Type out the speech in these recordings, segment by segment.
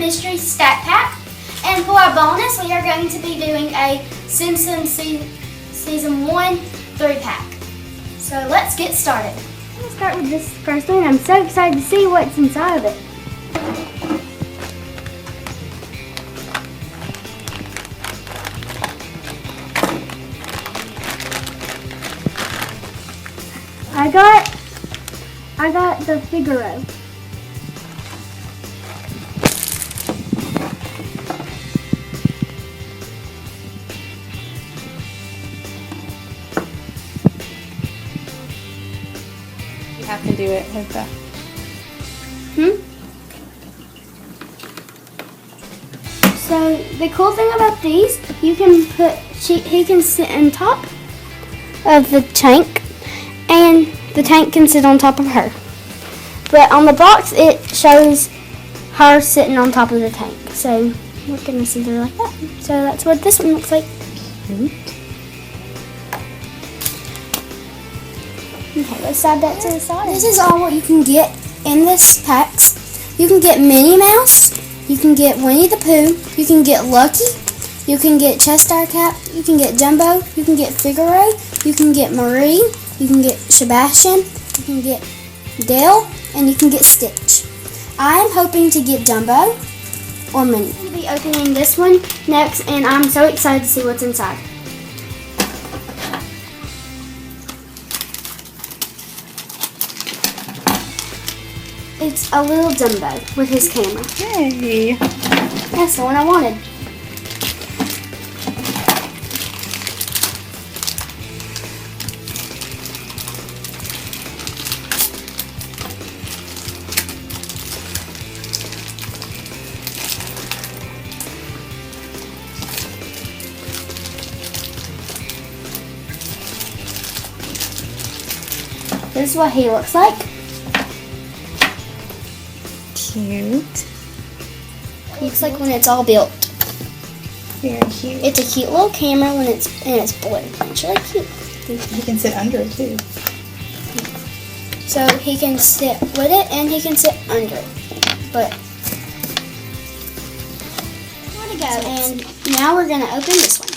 mystery stack pack. And for our bonus, we are going to be doing a Tsum Tsum Season 1 3-pack. So let's get started. I'm going to start with this first one. I'm so excited to see what's inside of it. I got the Figaro. You have to do it with the... So the cool thing about these, you can put, he can sit on top of the tank, and the tank can sit on top of her. But on the box, it shows her sitting on top of the tank. So we're gonna see her like that. So that's what this one looks like. Cute. Okay, let's add that to the side. This is all what you can get in this packs. You can get Minnie Mouse, you can get Winnie the Pooh, you can get Lucky, you can get Cheshire Cat, you can get Jumbo, you can get Figaro, you can get Marie, you can get Sebastian, you can get Dale, and you can get Stitch. I'm hoping to get Jumbo or Minnie. I'm going to be opening this one next, and I'm so excited to see what's inside. It's a little Jumbo with his camera. Yay! That's the one I wanted. This is what he looks like. Cute. Looks like when it's all built. Very cute. It's a cute little camera when it's blue. It's really cute. You can sit under it too. So he can sit with it and he can sit under it. But there we go. And now we're gonna open this one.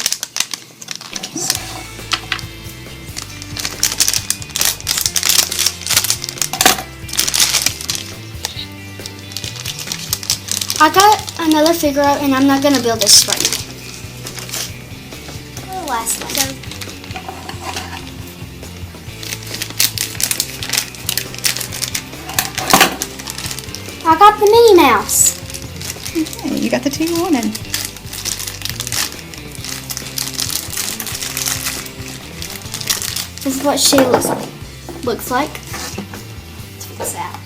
I got another Figaro, and I'm not going to build this right now. The last one. I got the Minnie Mouse. Okay, you got the two you wanted. This is what she looks like. Let's fix that.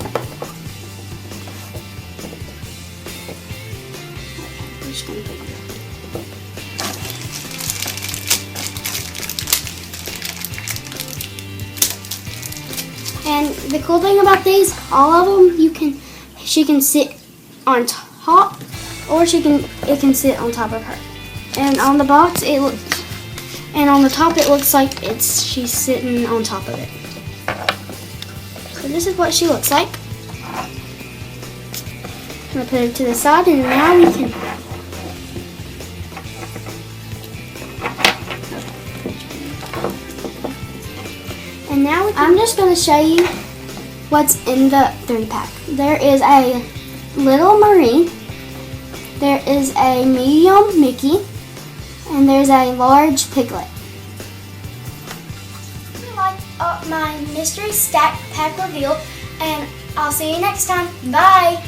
And the cool thing about these, all of them, she can sit on top, or it can sit on top of her. And on the box, and on the top, it looks like she's sitting on top of it. So this is what she looks like. I'm gonna put it to the side, and now we can. And now I'm just going to show you what's in the 3-pack. There is a little Marie, there is a medium Mickey, and there's a large Piglet. If you like my mystery stack pack reveal, and I'll see you next time. Bye!